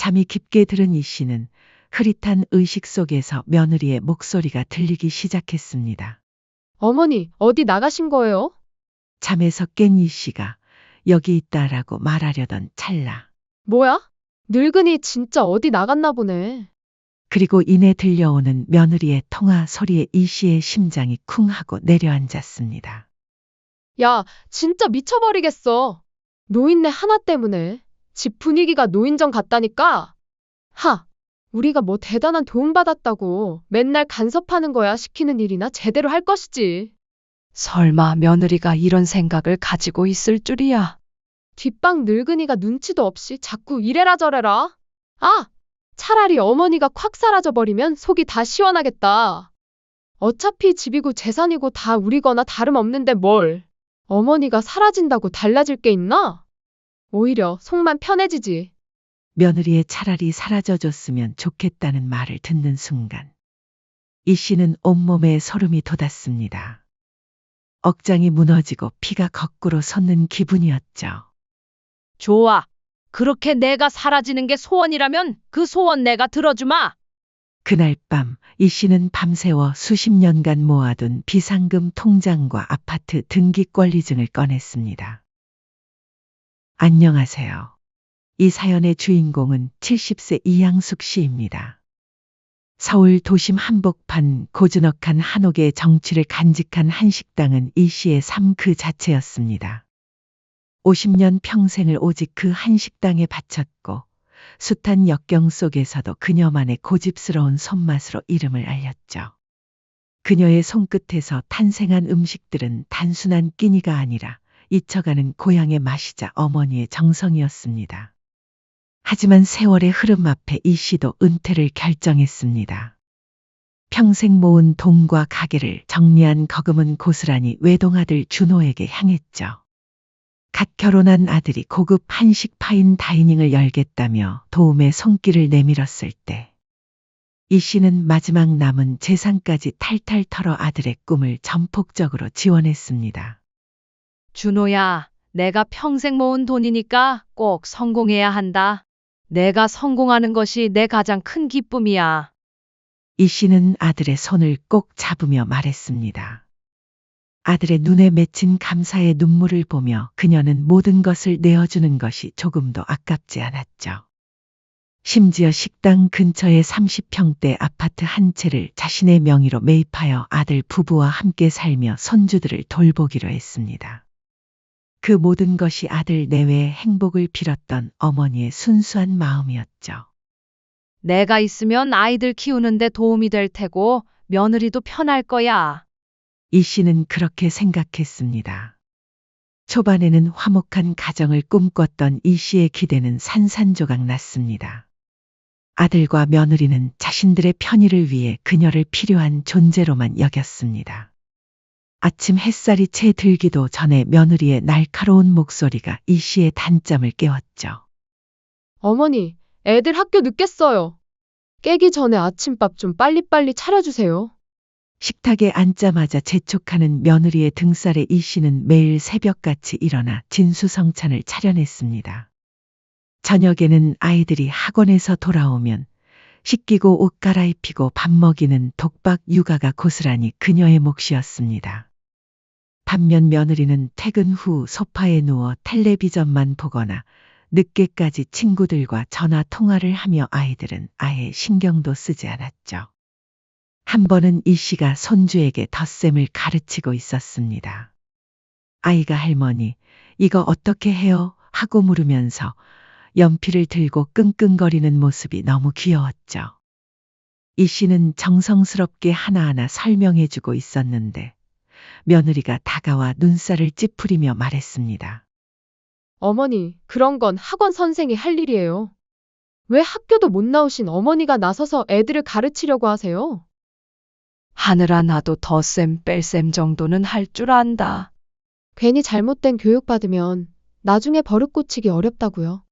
잠이 깊게 들은 이 씨는 흐릿한 의식 속에서 며느리의 목소리가 들리기 시작했습니다. 어머니, 어디 나가신 거예요? 잠에서 깬 이 씨가 여기 있다라고 말하려던 찰나. 뭐야? 늙은이 진짜 어디 나갔나 보네. 그리고 이내 들려오는 며느리의 통화 소리에 이 씨의 심장이 쿵 하고 내려앉았습니다. 야, 진짜 미쳐버리겠어. 노인네 하나 때문에 집 분위기가 노인정 같다니까? 하, 우리가 뭐 대단한 도움받았다고 맨날 간섭하는 거야. 시키는 일이나 제대로 할 것이지. 설마 며느리가 이런 생각을 가지고 있을 줄이야. 뒷방 늙은이가 눈치도 없이 자꾸 이래라 저래라. 아, 차라리 어머니가 콱 사라져버리면 속이 다 시원하겠다. 어차피 집이고 재산이고 다 우리거나 다름없는데 뭘. 어머니가 사라진다고 달라질 게 있나? 오히려 속만 편해지지. 며느리의 차라리 사라져줬으면 좋겠다는 말을 듣는 순간 이 씨는 온몸에 소름이 돋았습니다. 억장이 무너지고 피가 거꾸로 솟는 기분이었죠. 좋아. 그렇게 내가 사라지는 게 소원이라면 그 소원 내가 들어주마. 그날 밤 이 씨는 밤새워 수십 년간 모아둔 비상금 통장과 아파트 등기 권리증을 꺼냈습니다. 안녕하세요. 이 사연의 주인공은 70세 이양숙 씨입니다. 서울 도심 한복판 고즈넉한 한옥의 정취를 간직한 한식당은 이 씨의 삶 그 자체였습니다. 50년 평생을 오직 그 한식당에 바쳤고 숱한 역경 속에서도 그녀만의 고집스러운 손맛으로 이름을 알렸죠. 그녀의 손끝에서 탄생한 음식들은 단순한 끼니가 아니라 잊혀가는 고향의 맛이자 어머니의 정성이었습니다. 하지만 세월의 흐름 앞에 이 씨도 은퇴를 결정했습니다. 평생 모은 돈과 가게를 정리한 거금은 고스란히 외동아들 준호에게 향했죠. 갓 결혼한 아들이 고급 한식 파인 다이닝을 열겠다며 도움의 손길을 내밀었을 때 이 씨는 마지막 남은 재산까지 탈탈 털어 아들의 꿈을 전폭적으로 지원했습니다. 준호야, 내가 평생 모은 돈이니까 꼭 성공해야 한다. 내가 성공하는 것이 내 가장 큰 기쁨이야. 이 씨는 아들의 손을 꼭 잡으며 말했습니다. 아들의 눈에 맺힌 감사의 눈물을 보며 그녀는 모든 것을 내어주는 것이 조금도 아깝지 않았죠. 심지어 식당 근처의 30평대 아파트 한 채를 자신의 명의로 매입하여 아들 부부와 함께 살며 손주들을 돌보기로 했습니다. 그 모든 것이 아들 내외의 행복을 빌었던 어머니의 순수한 마음이었죠. 내가 있으면 아이들 키우는데 도움이 될 테고 며느리도 편할 거야. 이 씨는 그렇게 생각했습니다. 초반에는 화목한 가정을 꿈꿨던 이 씨의 기대는 산산조각 났습니다. 아들과 며느리는 자신들의 편의를 위해 그녀를 필요한 존재로만 여겼습니다. 아침 햇살이 채 들기도 전에 며느리의 날카로운 목소리가 이 씨의 단잠을 깨웠죠. 어머니, 애들 학교 늦겠어요. 깨기 전에 아침밥 좀 빨리빨리 차려주세요. 식탁에 앉자마자 재촉하는 며느리의 등살에 이 씨는 매일 새벽같이 일어나 진수성찬을 차려냈습니다. 저녁에는 아이들이 학원에서 돌아오면 씻기고 옷 갈아입히고 밥 먹이는 독박 육아가 고스란히 그녀의 몫이었습니다. 반면 며느리는 퇴근 후 소파에 누워 텔레비전만 보거나 늦게까지 친구들과 전화 통화를 하며 아이들은 아예 신경도 쓰지 않았죠. 한 번은 이 씨가 손주에게 덧셈을 가르치고 있었습니다. 아이가 할머니, 이거 어떻게 해요? 하고 물으면서 연필을 들고 끙끙거리는 모습이 너무 귀여웠죠. 이 씨는 정성스럽게 하나하나 설명해주고 있었는데 며느리가 다가와 눈살을 찌푸리며 말했습니다. 어머니, 그런 건 학원 선생이 할 일이에요. 왜 학교도 못 나오신 어머니가 나서서 애들을 가르치려고 하세요? 하늘아 나도 덧셈 뺄셈 정도는 할 줄 안다. 괜히 잘못된 교육 받으면 나중에 버릇 고치기 어렵다고요.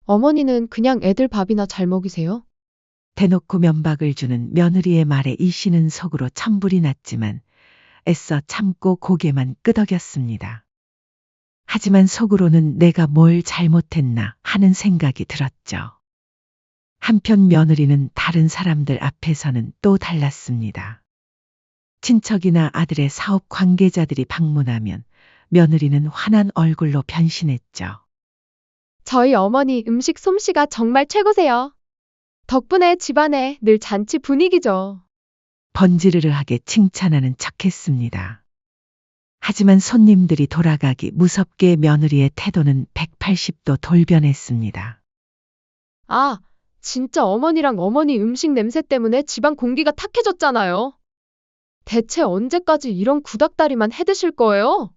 어머니는 그냥 애들 밥이나 잘 먹이세요. 대놓고 면박을 주는 며느리의 말에 이 씨는 속으로 천불이 났지만 애써 참고 고개만 끄덕였습니다. 하지만 속으로는 내가 뭘 잘못했나 하는 생각이 들었죠. 한편 며느리는 다른 사람들 앞에서는 또 달랐습니다. 친척이나 아들의 사업 관계자들이 방문하면 며느리는 환한 얼굴로 변신했죠. 저희 어머니 음식 솜씨가 정말 최고세요. 덕분에 집안에 늘 잔치 분위기죠. 번지르르하게 칭찬하는 척했습니다. 하지만 손님들이 돌아가기 무섭게 며느리의 태도는 180도 돌변했습니다. 아, 진짜 어머니랑 어머니 음식 냄새 때문에 집안 공기가 탁해졌잖아요. 대체 언제까지 이런 구닥다리만 해드실 거예요?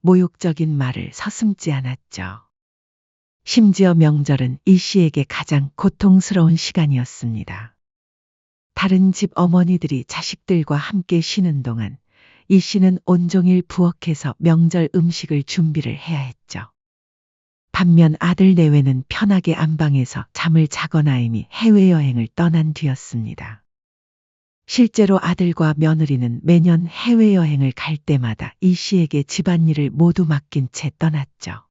모욕적인 말을 서슴지 않았죠. 심지어 명절은 이 씨에게 가장 고통스러운 시간이었습니다. 다른 집 어머니들이 자식들과 함께 쉬는 동안 이 씨는 온종일 부엌에서 명절 음식을 준비를 해야 했죠. 반면 아들 내외는 편하게 안방에서 잠을 자거나 이미 해외여행을 떠난 뒤였습니다. 실제로 아들과 며느리는 매년 해외여행을 갈 때마다 이 씨에게 집안일을 모두 맡긴 채 떠났죠.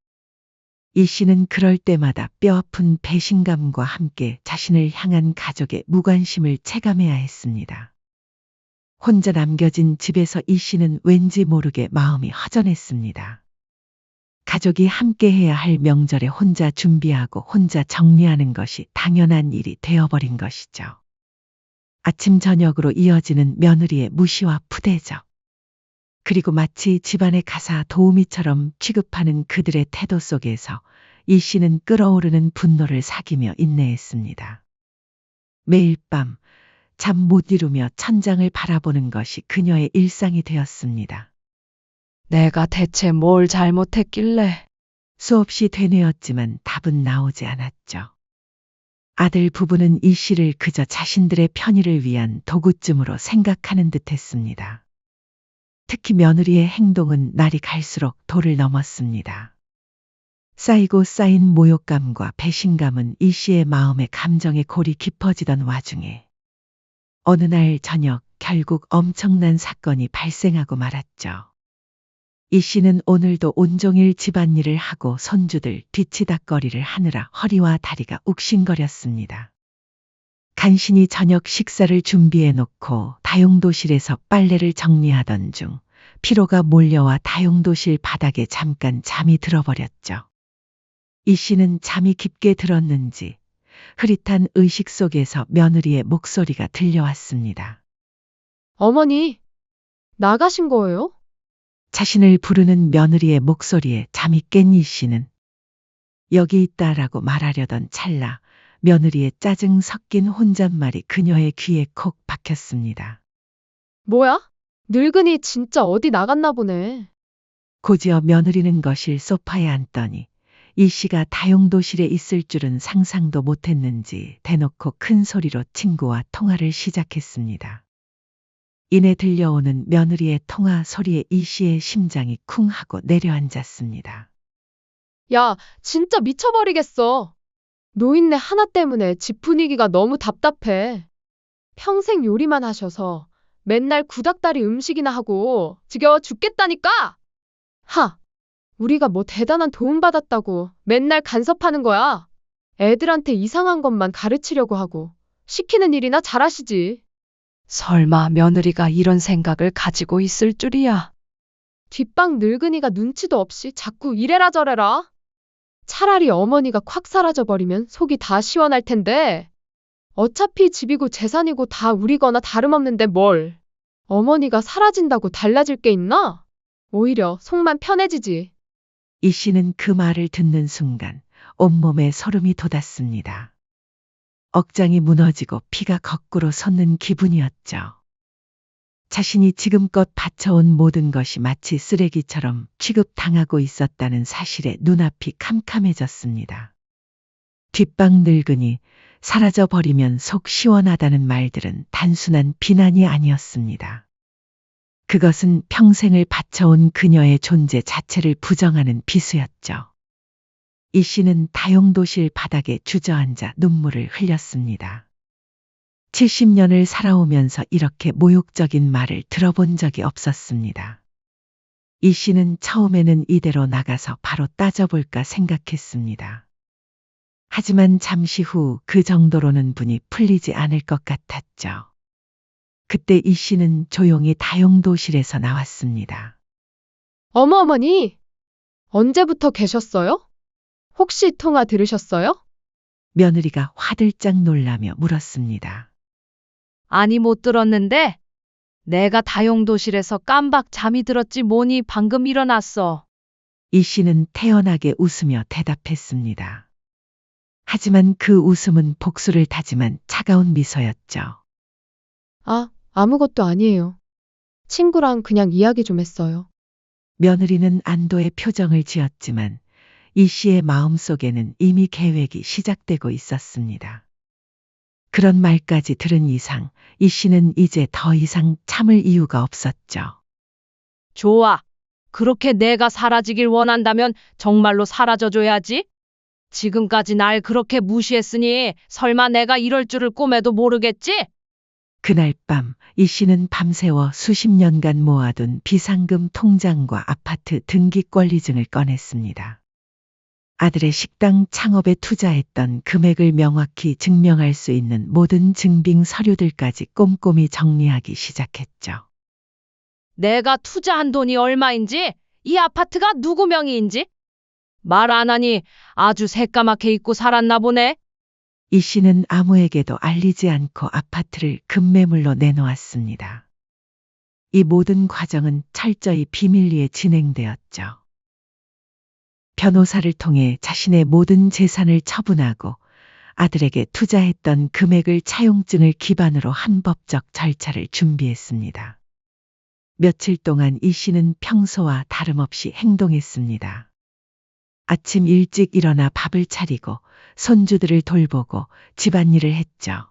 이 씨는 그럴 때마다 뼈아픈 배신감과 함께 자신을 향한 가족의 무관심을 체감해야 했습니다. 혼자 남겨진 집에서 이 씨는 왠지 모르게 마음이 허전했습니다. 가족이 함께 해야 할 명절에 혼자 준비하고 혼자 정리하는 것이 당연한 일이 되어버린 것이죠. 아침 저녁으로 이어지는 며느리의 무시와 푸대접. 그리고 마치 집안의 가사 도우미처럼 취급하는 그들의 태도 속에서 이 씨는 끓어오르는 분노를 사귀며 인내했습니다. 매일 밤 잠 못 이루며 천장을 바라보는 것이 그녀의 일상이 되었습니다. 내가 대체 뭘 잘못했길래? 수없이 되뇌었지만 답은 나오지 않았죠. 아들 부부는 이 씨를 그저 자신들의 편의를 위한 도구쯤으로 생각하는 듯했습니다. 특히 며느리의 행동은 날이 갈수록 도를 넘었습니다. 쌓이고 쌓인 모욕감과 배신감은 이 씨의 마음에 감정의 골이 깊어지던 와중에 어느 날 저녁 결국 엄청난 사건이 발생하고 말았죠. 이 씨는 오늘도 온종일 집안일을 하고 손주들 뒤치다꺼리를 하느라 허리와 다리가 욱신거렸습니다. 간신히 저녁 식사를 준비해 놓고 다용도실에서 빨래를 정리하던 중 피로가 몰려와 다용도실 바닥에 잠깐 잠이 들어버렸죠. 이 씨는 잠이 깊게 들었는지 흐릿한 의식 속에서 며느리의 목소리가 들려왔습니다. 어머니, 나가신 거예요? 자신을 부르는 며느리의 목소리에 잠이 깬 이 씨는 여기 있다라고 말하려던 찰나 며느리의 짜증 섞인 혼잣말이 그녀의 귀에 콕 박혔습니다. 뭐야? 늙은이 진짜 어디 나갔나 보네. 곧이어 며느리는 거실 소파에 앉더니 이 씨가 다용도실에 있을 줄은 상상도 못했는지 대놓고 큰 소리로 친구와 통화를 시작했습니다. 이내 들려오는 며느리의 통화 소리에 이 씨의 심장이 쿵 하고 내려앉았습니다. 야, 진짜 미쳐버리겠어. 노인네 하나 때문에 집 분위기가 너무 답답해. 평생 요리만 하셔서 맨날 구닥다리 음식이나 하고 지겨워 죽겠다니까! 하! 우리가 뭐 대단한 도움 받았다고 맨날 간섭하는 거야. 애들한테 이상한 것만 가르치려고 하고 시키는 일이나 잘하시지. 설마 며느리가 이런 생각을 가지고 있을 줄이야. 뒷방 늙은이가 눈치도 없이 자꾸 이래라 저래라. 차라리 어머니가 콱 사라져버리면 속이 다 시원할 텐데. 어차피 집이고 재산이고 다 우리거나 다름없는데 뭘. 어머니가 사라진다고 달라질 게 있나? 오히려 속만 편해지지. 이 씨는 그 말을 듣는 순간 온몸에 소름이 돋았습니다. 억장이 무너지고 피가 거꾸로 솟는 기분이었죠. 자신이 지금껏 바쳐온 모든 것이 마치 쓰레기처럼 취급당하고 있었다는 사실에 눈앞이 캄캄해졌습니다. 뒷방 늙으니 사라져버리면 속 시원하다는 말들은 단순한 비난이 아니었습니다. 그것은 평생을 바쳐온 그녀의 존재 자체를 부정하는 비수였죠. 이 씨는 다용도실 바닥에 주저앉아 눈물을 흘렸습니다. 70년을 살아오면서 이렇게 모욕적인 말을 들어본 적이 없었습니다. 이 씨는 처음에는 이대로 나가서 바로 따져볼까 생각했습니다. 하지만 잠시 후 그 정도로는 분이 풀리지 않을 것 같았죠. 그때 이 씨는 조용히 다용도실에서 나왔습니다. 어머니, 언제부터 계셨어요? 혹시 통화 들으셨어요? 며느리가 화들짝 놀라며 물었습니다. 아니 못 들었는데 내가 다용도실에서 깜박 잠이 들었지 뭐니 방금 일어났어. 이 씨는 태연하게 웃으며 대답했습니다. 하지만 그 웃음은 복수를 다짐한 차가운 미소였죠. 아, 아무것도 아니에요. 친구랑 그냥 이야기 좀 했어요. 며느리는 안도의 표정을 지었지만 이 씨의 마음속에는 이미 계획이 시작되고 있었습니다. 그런 말까지 들은 이상 이 씨는 이제 더 이상 참을 이유가 없었죠. 좋아. 그렇게 내가 사라지길 원한다면 정말로 사라져줘야지. 지금까지 날 그렇게 무시했으니 설마 내가 이럴 줄을 꿈에도 모르겠지? 그날 밤 이 씨는 밤새워 수십 년간 모아둔 비상금 통장과 아파트 등기 권리증을 꺼냈습니다. 아들의 식당 창업에 투자했던 금액을 명확히 증명할 수 있는 모든 증빙 서류들까지 꼼꼼히 정리하기 시작했죠. 내가 투자한 돈이 얼마인지, 이 아파트가 누구 명의인지 말 안 하니 아주 새까맣게 잊고 살았나 보네. 이 씨는 아무에게도 알리지 않고 아파트를 급매물로 내놓았습니다. 이 모든 과정은 철저히 비밀리에 진행되었죠. 변호사를 통해 자신의 모든 재산을 처분하고 아들에게 투자했던 금액을 차용증을 기반으로 한 법적 절차를 준비했습니다. 며칠 동안 이 씨는 평소와 다름없이 행동했습니다. 아침 일찍 일어나 밥을 차리고 손주들을 돌보고 집안일을 했죠.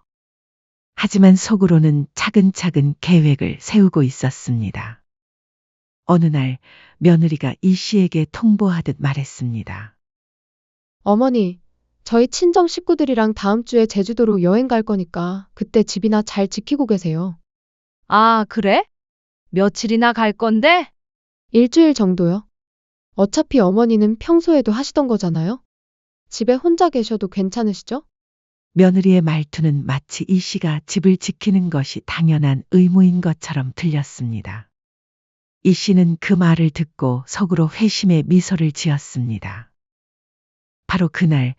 하지만 속으로는 차근차근 계획을 세우고 있었습니다. 어느 날 며느리가 이 씨에게 통보하듯 말했습니다. 어머니, 저희 친정 식구들이랑 다음 주에 제주도로 여행 갈 거니까 그때 집이나 잘 지키고 계세요. 아, 그래? 며칠이나 갈 건데? 일주일 정도요. 어차피 어머니는 평소에도 하시던 거잖아요. 집에 혼자 계셔도 괜찮으시죠? 며느리의 말투는 마치 이 씨가 집을 지키는 것이 당연한 의무인 것처럼 들렸습니다. 이 씨는 그 말을 듣고 속으로 회심의 미소를 지었습니다. 바로 그날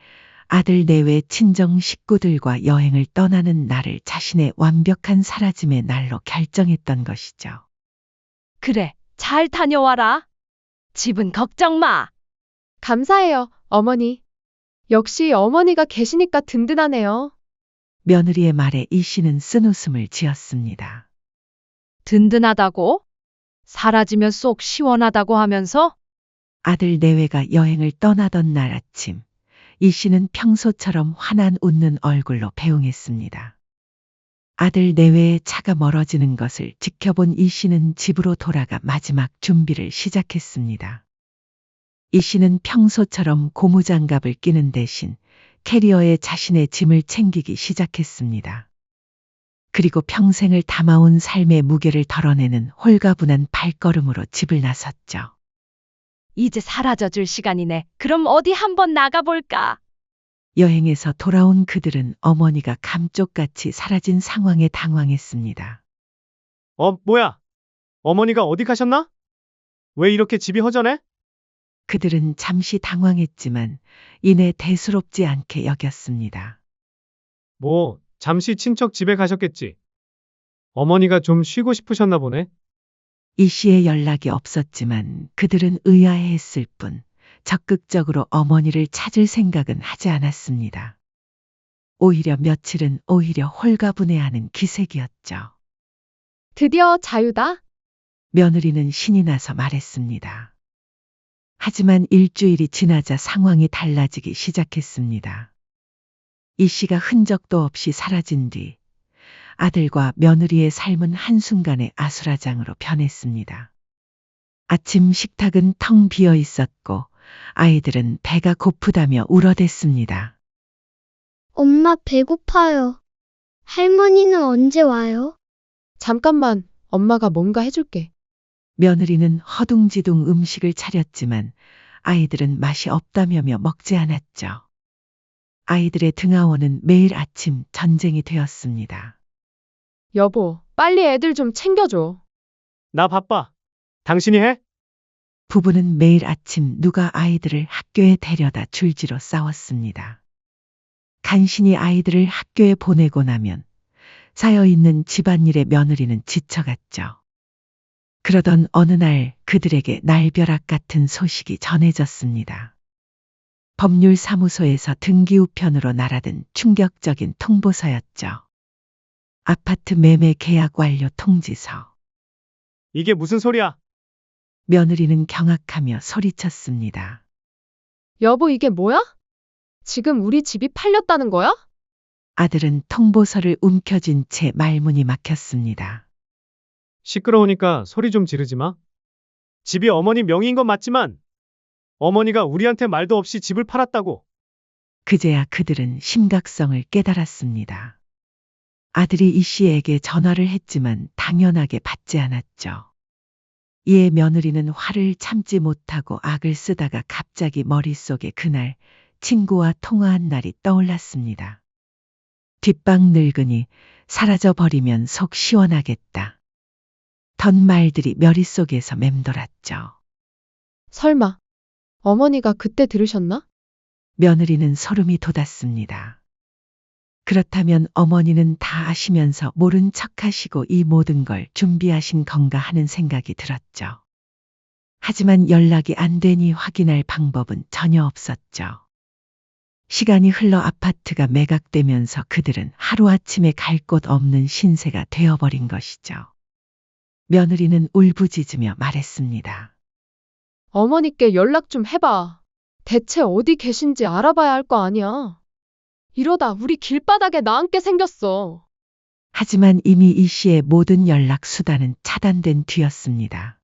아들 내외 친정 식구들과 여행을 떠나는 날을 자신의 완벽한 사라짐의 날로 결정했던 것이죠. 그래, 잘 다녀와라. 집은 걱정 마. 감사해요, 어머니. 역시 어머니가 계시니까 든든하네요. 며느리의 말에 이 씨는 쓴웃음을 지었습니다. 든든하다고? 사라지면 쏙 시원하다고 하면서? 아들 내외가 여행을 떠나던 날 아침, 이 씨는 평소처럼 환한 웃는 얼굴로 배웅했습니다. 아들 내외의 차가 멀어지는 것을 지켜본 이 씨는 집으로 돌아가 마지막 준비를 시작했습니다. 이 씨는 평소처럼 고무장갑을 끼는 대신 캐리어에 자신의 짐을 챙기기 시작했습니다. 그리고 평생을 담아온 삶의 무게를 덜어내는 홀가분한 발걸음으로 집을 나섰죠. 이제 사라져줄 시간이네. 그럼 어디 한번 나가볼까? 여행에서 돌아온 그들은 어머니가 감쪽같이 사라진 상황에 당황했습니다. 뭐야? 어머니가 어디 가셨나? 왜 이렇게 집이 허전해? 그들은 잠시 당황했지만 이내 대수롭지 않게 여겼습니다. 잠시 친척 집에 가셨겠지. 어머니가 좀 쉬고 싶으셨나 보네. 이 씨의 연락이 없었지만 그들은 의아해했을 뿐 적극적으로 어머니를 찾을 생각은 하지 않았습니다. 오히려 며칠은 오히려 홀가분해하는 기색이었죠. 드디어 자유다. 며느리는 신이 나서 말했습니다. 하지만 일주일이 지나자 상황이 달라지기 시작했습니다. 이 씨가 흔적도 없이 사라진 뒤 아들과 며느리의 삶은 한순간에 아수라장으로 변했습니다. 아침 식탁은 텅 비어 있었고 아이들은 배가 고프다며 울어댔습니다. 엄마 배고파요. 할머니는 언제 와요? 잠깐만, 엄마가 뭔가 해줄게. 며느리는 허둥지둥 음식을 차렸지만 아이들은 맛이 없다며 먹지 않았죠. 아이들의 등하원은 매일 아침 전쟁이 되었습니다. 여보, 빨리 애들 좀 챙겨줘. 나 바빠. 당신이 해? 부부는 매일 아침 누가 아이들을 학교에 데려다 줄지로 싸웠습니다. 간신히 아이들을 학교에 보내고 나면 쌓여있는 집안일에 며느리는 지쳐갔죠. 그러던 어느 날 그들에게 날벼락 같은 소식이 전해졌습니다. 법률사무소에서 등기 우편으로 날아든 충격적인 통보서였죠. 아파트 매매 계약 완료 통지서. 이게 무슨 소리야? 며느리는 경악하며 소리쳤습니다. 여보, 이게 뭐야? 지금 우리 집이 팔렸다는 거야? 아들은 통보서를 움켜쥔 채 말문이 막혔습니다. 시끄러우니까 소리 좀 지르지 마. 집이 어머니 명의인 건 맞지만 어머니가 우리한테 말도 없이 집을 팔았다고. 그제야 그들은 심각성을 깨달았습니다. 아들이 이 씨에게 전화를 했지만 당연하게 받지 않았죠. 이에 며느리는 화를 참지 못하고 악을 쓰다가 갑자기 머릿속에 그날 친구와 통화한 날이 떠올랐습니다. 뒷방 늙으니 사라져버리면 속 시원하겠다. 던 말들이 머릿속에서 맴돌았죠. 설마, 어머니가 그때 들으셨나? 며느리는 소름이 돋았습니다. 그렇다면 어머니는 다 아시면서 모른 척하시고 이 모든 걸 준비하신 건가 하는 생각이 들었죠. 하지만 연락이 안 되니 확인할 방법은 전혀 없었죠. 시간이 흘러 아파트가 매각되면서 그들은 하루아침에 갈 곳 없는 신세가 되어버린 것이죠. 며느리는 울부짖으며 말했습니다. 어머니께 연락 좀 해봐. 대체 어디 계신지 알아봐야 할 거 아니야. 이러다 우리 길바닥에 나앉게 생겼어. 하지만 이미 이 씨의 모든 연락 수단은 차단된 뒤였습니다.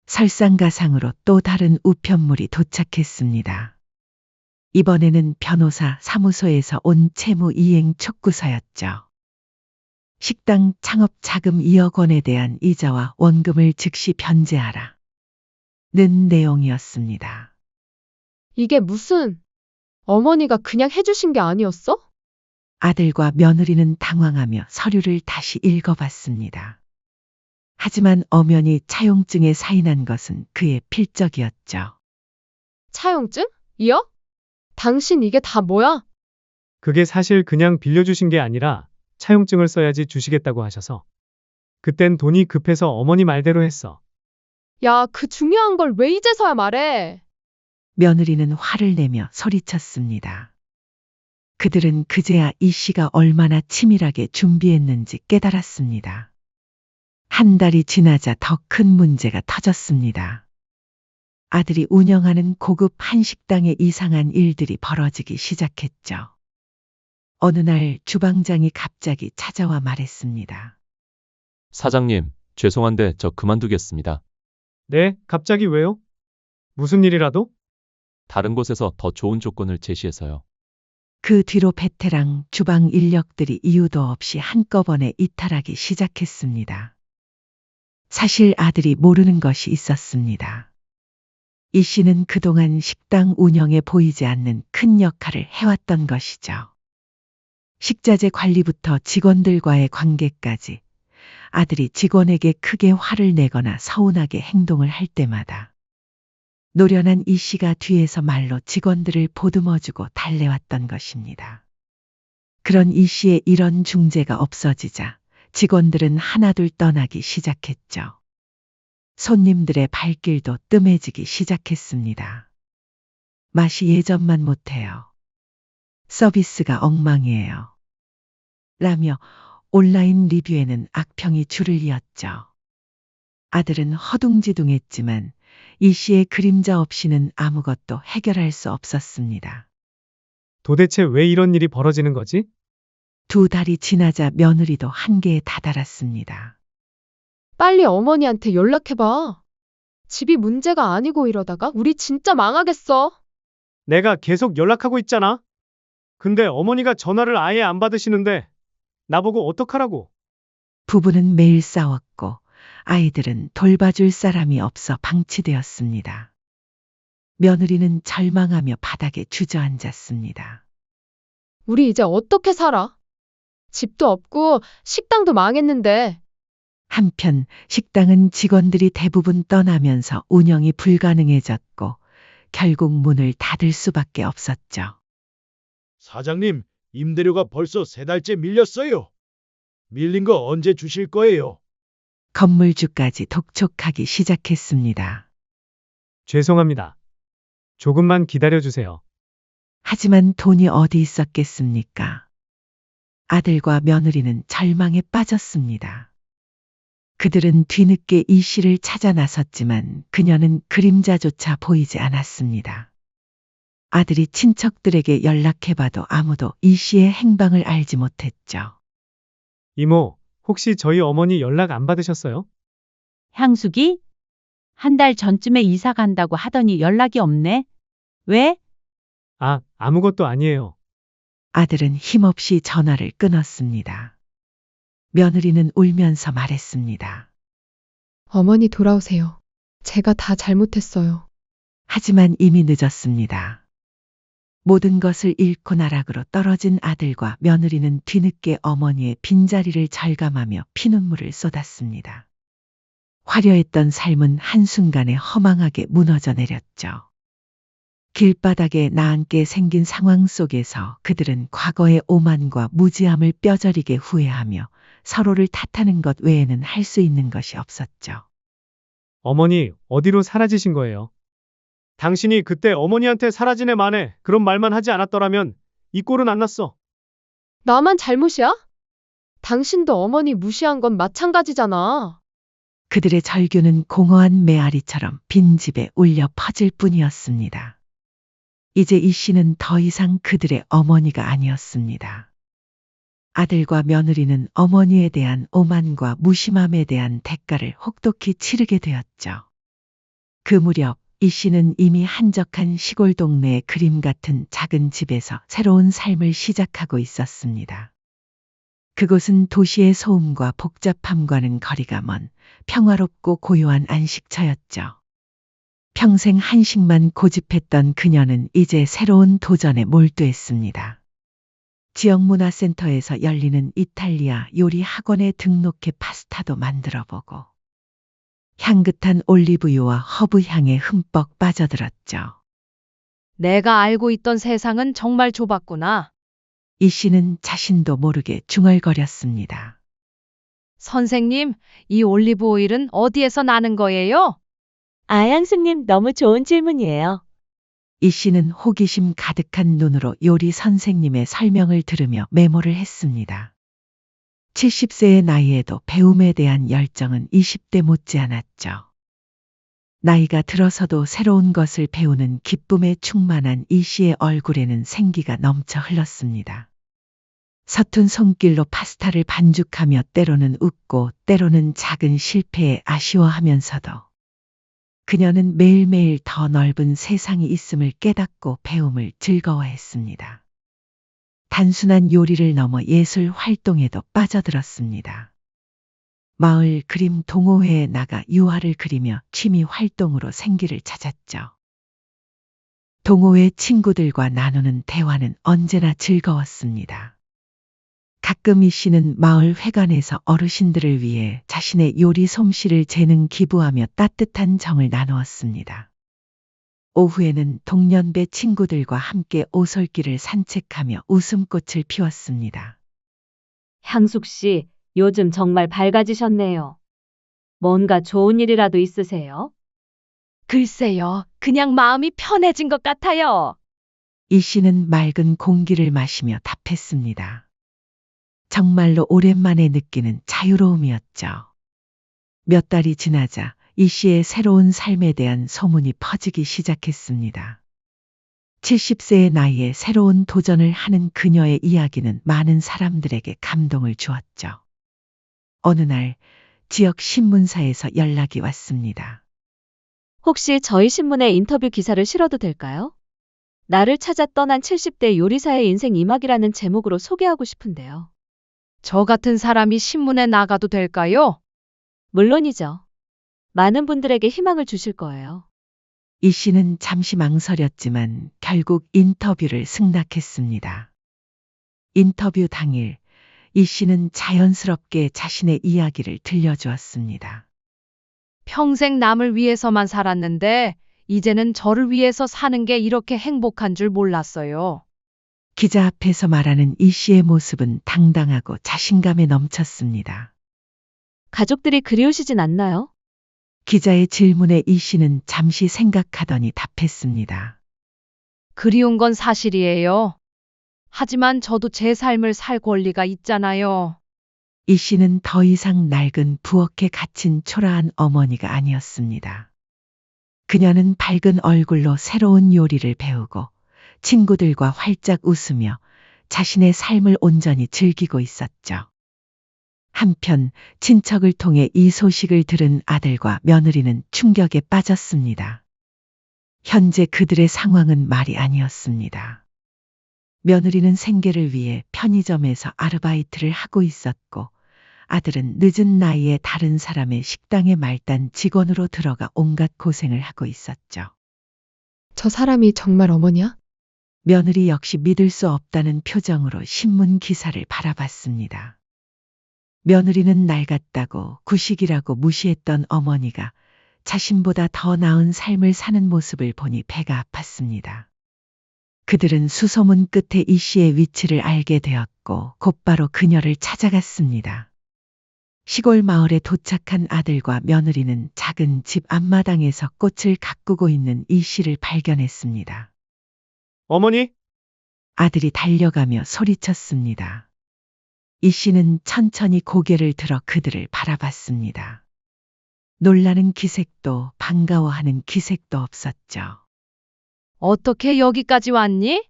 설상가상으로 또 다른 우편물이 도착했습니다. 이번에는 변호사 사무소에서 온 채무 이행 촉구서였죠. 식당 창업 자금 2억 원에 대한 이자와 원금을 즉시 변제하라. 는 내용이었습니다. 이게 무슨, 어머니가 그냥 해주신 게 아니었어? 아들과 며느리는 당황하며 서류를 다시 읽어봤습니다. 하지만 엄연히 차용증에 사인한 것은 그의 필적이었죠. 차용증? 2억? 당신 이게 다 뭐야? 그게 사실 그냥 빌려주신 게 아니라 차용증을 써야지 주시겠다고 하셔서. 그땐 돈이 급해서 어머니 말대로 했어. 야, 그 중요한 걸 왜 이제서야 말해? 며느리는 화를 내며 소리쳤습니다. 그들은 그제야 이 씨가 얼마나 치밀하게 준비했는지 깨달았습니다. 한 달이 지나자 더 큰 문제가 터졌습니다. 아들이 운영하는 고급 한식당에 이상한 일들이 벌어지기 시작했죠. 어느 날 주방장이 갑자기 찾아와 말했습니다. 사장님, 죄송한데 저 그만두겠습니다. 네, 갑자기 왜요? 무슨 일이라도? 다른 곳에서 더 좋은 조건을 제시해서요. 그 뒤로 베테랑 주방 인력들이 이유도 없이 한꺼번에 이탈하기 시작했습니다. 사실 아들이 모르는 것이 있었습니다. 이 씨는 그동안 식당 운영에 보이지 않는 큰 역할을 해왔던 것이죠. 식자재 관리부터 직원들과의 관계까지 아들이 직원에게 크게 화를 내거나 서운하게 행동을 할 때마다 노련한 이 씨가 뒤에서 말로 직원들을 보듬어주고 달래왔던 것입니다. 그런 이 씨의 이런 중재가 없어지자 직원들은 하나둘 떠나기 시작했죠. 손님들의 발길도 뜸해지기 시작했습니다. 맛이 예전만 못해요. 서비스가 엉망이에요. 라며 온라인 리뷰에는 악평이 줄을 이었죠. 아들은 허둥지둥했지만 이 씨의 그림자 없이는 아무것도 해결할 수 없었습니다. 도대체 왜 이런 일이 벌어지는 거지? 2달이 지나자 며느리도 한계에 다다랐습니다. 빨리 어머니한테 연락해봐. 집이 문제가 아니고 이러다가 우리 진짜 망하겠어. 내가 계속 연락하고 있잖아. 근데 어머니가 전화를 아예 안 받으시는데 나보고 어떡하라고. 부부는 매일 싸웠고 아이들은 돌봐줄 사람이 없어 방치되었습니다. 며느리는 절망하며 바닥에 주저앉았습니다. 우리 이제 어떻게 살아? 집도 없고 식당도 망했는데. 한편 식당은 직원들이 대부분 떠나면서 운영이 불가능해졌고 결국 문을 닫을 수밖에 없었죠. 사장님, 임대료가 벌써 3달째 밀렸어요. 밀린 거 언제 주실 거예요? 건물주까지 독촉하기 시작했습니다. 죄송합니다. 조금만 기다려주세요. 하지만 돈이 어디 있었겠습니까? 아들과 며느리는 절망에 빠졌습니다. 그들은 뒤늦게 이 씨를 찾아 나섰지만 그녀는 그림자조차 보이지 않았습니다. 아들이 친척들에게 연락해봐도 아무도 이 씨의 행방을 알지 못했죠. 이모, 혹시 저희 어머니 연락 안 받으셨어요? 향숙이? 한 달 전쯤에 이사 간다고 하더니 연락이 없네. 왜? 아, 아무것도 아니에요. 아들은 힘없이 전화를 끊었습니다. 며느리는 울면서 말했습니다. 어머니 돌아오세요. 제가 다 잘못했어요. 하지만 이미 늦었습니다. 모든 것을 잃고 나락으로 떨어진 아들과 며느리는 뒤늦게 어머니의 빈자리를 절감하며 피눈물을 쏟았습니다. 화려했던 삶은 한순간에 허망하게 무너져 내렸죠. 길바닥에 나앉게 생긴 상황 속에서 그들은 과거의 오만과 무지함을 뼈저리게 후회하며 서로를 탓하는 것 외에는 할 수 있는 것이 없었죠. 어머니, 어디로 사라지신 거예요? 당신이 그때 어머니한테 사라진 애 만에 그런 말만 하지 않았더라면 이 꼴은 안 났어. 나만 잘못이야? 당신도 어머니 무시한 건 마찬가지잖아. 그들의 절규는 공허한 메아리처럼 빈집에 울려 퍼질 뿐이었습니다. 이제 이 씨는 더 이상 그들의 어머니가 아니었습니다. 아들과 며느리는 어머니에 대한 오만과 무심함에 대한 대가를 혹독히 치르게 되었죠. 그 무렵 이 씨는 이미 한적한 시골 동네의 그림 같은 작은 집에서 새로운 삶을 시작하고 있었습니다. 그곳은 도시의 소음과 복잡함과는 거리가 먼 평화롭고 고요한 안식처였죠. 평생 한식만 고집했던 그녀는 이제 새로운 도전에 몰두했습니다. 지역문화센터에서 열리는 이탈리아 요리 학원에 등록해 파스타도 만들어보고 향긋한 올리브유와 허브 향에 흠뻑 빠져들었죠. 내가 알고 있던 세상은 정말 좁았구나. 이 씨는 자신도 모르게 중얼거렸습니다. 선생님, 이 올리브 오일은 어디에서 나는 거예요? 향숙님 너무 좋은 질문이에요. 이 씨는 호기심 가득한 눈으로 요리 선생님의 설명을 들으며 메모를 했습니다. 70세의 나이에도 배움에 대한 열정은 20대 못지않았죠. 나이가 들어서도 새로운 것을 배우는 기쁨에 충만한 이 씨의 얼굴에는 생기가 넘쳐 흘렀습니다. 서툰 손길로 파스타를 반죽하며 때로는 웃고 때로는 작은 실패에 아쉬워하면서도 그녀는 매일매일 더 넓은 세상이 있음을 깨닫고 배움을 즐거워했습니다. 단순한 요리를 넘어 예술 활동에도 빠져들었습니다. 마을 그림 동호회에 나가 유화를 그리며 취미 활동으로 생기를 찾았죠. 동호회 친구들과 나누는 대화는 언제나 즐거웠습니다. 가끔 이 씨는 마을 회관에서 어르신들을 위해 자신의 요리 솜씨를 재능 기부하며 따뜻한 정을 나누었습니다. 오후에는 동년배 친구들과 함께 오솔길을 산책하며 웃음꽃을 피웠습니다. 향숙 씨, 요즘 정말 밝아지셨네요. 뭔가 좋은 일이라도 있으세요? 글쎄요, 그냥 마음이 편해진 것 같아요. 이 씨는 맑은 공기를 마시며 답했습니다. 정말로 오랜만에 느끼는 자유로움이었죠. 몇 달이 지나자 이 씨의 새로운 삶에 대한 소문이 퍼지기 시작했습니다. 70세의 나이에 새로운 도전을 하는 그녀의 이야기는 많은 사람들에게 감동을 주었죠. 어느 날 지역 신문사에서 연락이 왔습니다. 혹시 저희 신문에 인터뷰 기사를 실어도 될까요? 나를 찾아 떠난 70대 요리사의 인생 이막이라는 제목으로 소개하고 싶은데요. 저 같은 사람이 신문에 나가도 될까요? 물론이죠. 많은 분들에게 희망을 주실 거예요. 이 씨는 잠시 망설였지만 결국 인터뷰를 승낙했습니다. 인터뷰 당일 이 씨는 자연스럽게 자신의 이야기를 들려주었습니다. 평생 남을 위해서만 살았는데 이제는 저를 위해서 사는 게 이렇게 행복한 줄 몰랐어요. 기자 앞에서 말하는 이 씨의 모습은 당당하고 자신감에 넘쳤습니다. 가족들이 그리우시진 않나요? 기자의 질문에 이 씨는 잠시 생각하더니 답했습니다. 그리운 건 사실이에요. 하지만 저도 제 삶을 살 권리가 있잖아요. 이 씨는 더 이상 낡은 부엌에 갇힌 초라한 어머니가 아니었습니다. 그녀는 밝은 얼굴로 새로운 요리를 배우고 친구들과 활짝 웃으며 자신의 삶을 온전히 즐기고 있었죠. 한편 친척을 통해 이 소식을 들은 아들과 며느리는 충격에 빠졌습니다. 현재 그들의 상황은 말이 아니었습니다. 며느리는 생계를 위해 편의점에서 아르바이트를 하고 있었고 아들은 늦은 나이에 다른 사람의 식당의 말단 직원으로 들어가 온갖 고생을 하고 있었죠. 저 사람이 정말 어머니야? 며느리 역시 믿을 수 없다는 표정으로 신문 기사를 바라봤습니다. 며느리는 낡았다고 구식이라고 무시했던 어머니가 자신보다 더 나은 삶을 사는 모습을 보니 배가 아팠습니다. 그들은 수소문 끝에 이 씨의 위치를 알게 되었고 곧바로 그녀를 찾아갔습니다. 시골 마을에 도착한 아들과 며느리는 작은 집 앞마당에서 꽃을 가꾸고 있는 이 씨를 발견했습니다. 어머니, 아들이 달려가며 소리쳤습니다. 이 씨는 천천히 고개를 들어 그들을 바라봤습니다. 놀라는 기색도 반가워하는 기색도 없었죠. 어떻게 여기까지 왔니?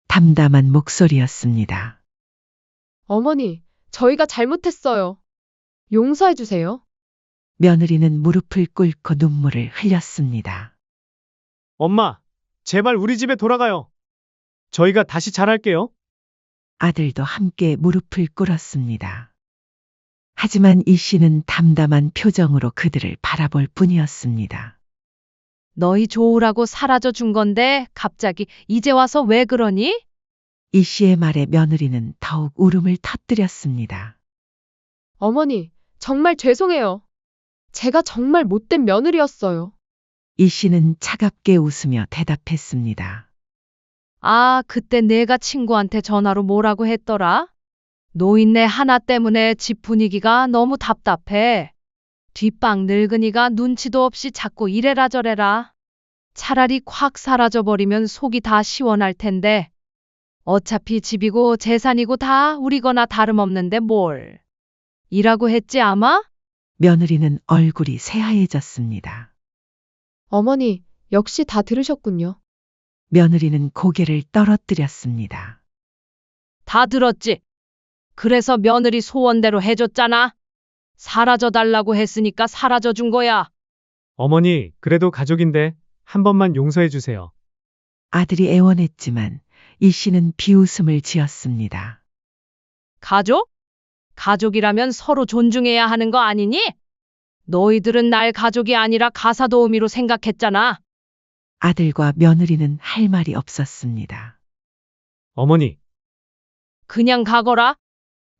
담담한 목소리였습니다. 어머니, 저희가 잘못했어요. 용서해 주세요. 며느리는 무릎을 꿇고 눈물을 흘렸습니다. 엄마, 제발 우리 집에 돌아가요. 저희가 다시 잘할게요. 아들도 함께 무릎을 꿇었습니다. 하지만 이 씨는 담담한 표정으로 그들을 바라볼 뿐이었습니다. 너희 좋으라고 사라져 준 건데 갑자기 이제 와서 왜 그러니? 이 씨의 말에 며느리는 더욱 울음을 터뜨렸습니다. 어머니, 정말 죄송해요. 제가 정말 못된 며느리였어요. 이 씨는 차갑게 웃으며 대답했습니다. 아, 그때 내가 친구한테 전화로 뭐라고 했더라? 노인네 하나 때문에 집 분위기가 너무 답답해. 뒷방 늙은이가 눈치도 없이 자꾸 이래라 저래라. 차라리 콱 사라져버리면 속이 다 시원할 텐데. 어차피 집이고 재산이고 다 우리거나 다름없는데 뭘. 이라고 했지 아마? 며느리는 얼굴이 새하얘졌습니다. 어머니, 역시 다 들으셨군요. 며느리는 고개를 떨어뜨렸습니다. 다 들었지. 그래서 며느리 소원대로 해줬잖아. 사라져 달라고 했으니까 사라져 준 거야. 어머니, 그래도 가족인데 한 번만 용서해 주세요. 아들이 애원했지만 이 씨는 비웃음을 지었습니다. 가족? 가족이라면 서로 존중해야 하는 거 아니니? 너희들은 날 가족이 아니라 가사도우미로 생각했잖아. 아들과 며느리는 할 말이 없었습니다. 어머니, 그냥 가거라.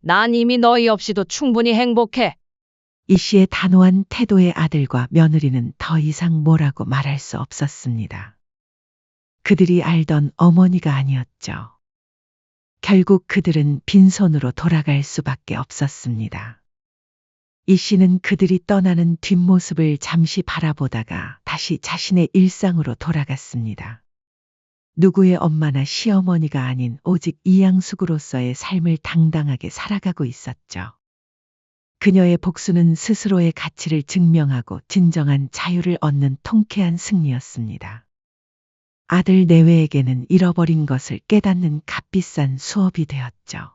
난 이미 너희 없이도 충분히 행복해. 이 씨의 단호한 태도에 아들과 며느리는 더 이상 뭐라고 말할 수 없었습니다. 그들이 알던 어머니가 아니었죠. 결국 그들은 빈손으로 돌아갈 수밖에 없었습니다. 이 씨는 그들이 떠나는 뒷모습을 잠시 바라보다가 다시 자신의 일상으로 돌아갔습니다. 누구의 엄마나 시어머니가 아닌 오직 이양숙으로서의 삶을 당당하게 살아가고 있었죠. 그녀의 복수는 스스로의 가치를 증명하고 진정한 자유를 얻는 통쾌한 승리였습니다. 아들 내외에게는 잃어버린 것을 깨닫는 값비싼 수업이 되었죠.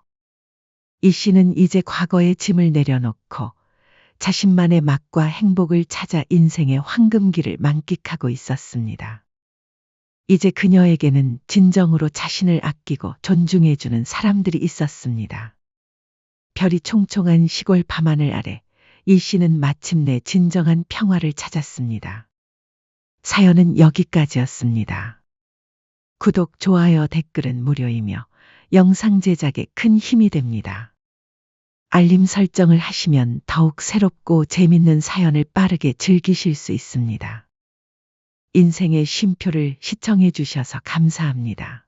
이 씨는 이제 과거의 짐을 내려놓고 자신만의 맛과 행복을 찾아 인생의 황금기를 만끽하고 있었습니다. 이제 그녀에게는 진정으로 자신을 아끼고 존중해주는 사람들이 있었습니다. 별이 총총한 시골 밤하늘 아래 이 씨는 마침내 진정한 평화를 찾았습니다. 사연은 여기까지였습니다. 구독, 좋아요, 댓글은 무료이며 영상 제작에 큰 힘이 됩니다. 알림 설정을 하시면 더욱 새롭고 재밌는 사연을 빠르게 즐기실 수 있습니다. 인생의 쉼표를 시청해 주셔서 감사합니다.